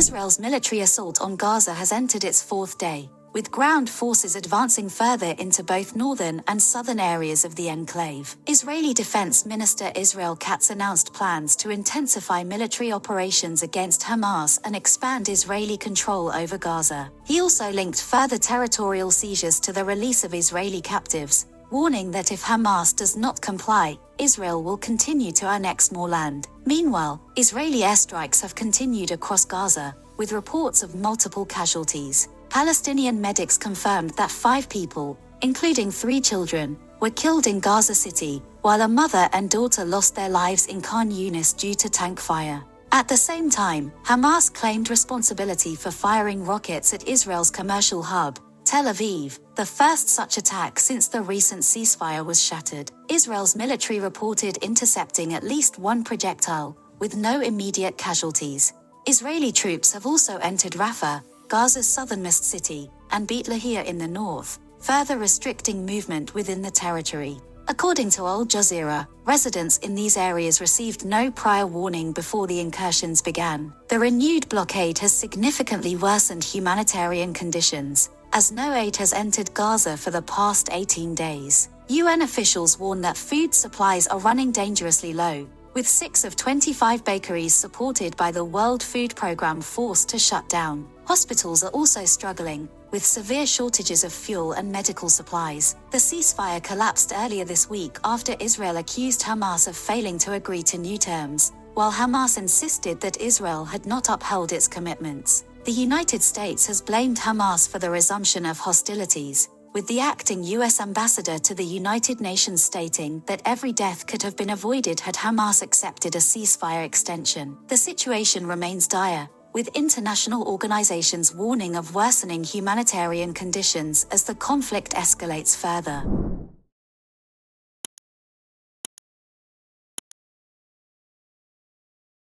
Israel's military assault on Gaza has entered its fourth day, with ground forces advancing further into both northern and southern areas of the enclave. Israeli Defense Minister Israel Katz announced plans to intensify military operations against Hamas and expand Israeli control over Gaza. He also linked further territorial seizures to the release of Israeli captives, warning that if Hamas does not comply, Israel will continue to annex more land. Meanwhile, Israeli airstrikes have continued across Gaza, with reports of multiple casualties. Palestinian medics confirmed that 5 people, including 3 children, were killed in Gaza City, while a mother and daughter lost their lives in Khan Yunis due to tank fire. At the same time, Hamas claimed responsibility for firing rockets at Israel's commercial hub, Tel Aviv, the first such attack since the recent ceasefire was shattered. Israel's military reported intercepting at least 1 projectile, with no immediate casualties. Israeli troops have also entered Rafah, Gaza's southernmost city, and Beit Lahia in the north, further restricting movement within the territory. According to Al Jazeera, residents in these areas received no prior warning before the incursions began. The renewed blockade has significantly worsened humanitarian conditions, as no aid has entered Gaza for the past 18 days. UN officials warn that food supplies are running dangerously low, with 6 of 25 bakeries supported by the World Food Programme forced to shut down. Hospitals are also struggling, with severe shortages of fuel and medical supplies. The ceasefire collapsed earlier this week after Israel accused Hamas of failing to agree to new terms, while Hamas insisted that Israel had not upheld its commitments. The United States has blamed Hamas for the resumption of hostilities, with the acting U.S. ambassador to the United Nations stating that every death could have been avoided had Hamas accepted a ceasefire extension. The situation remains dire, with international organizations warning of worsening humanitarian conditions as the conflict escalates further.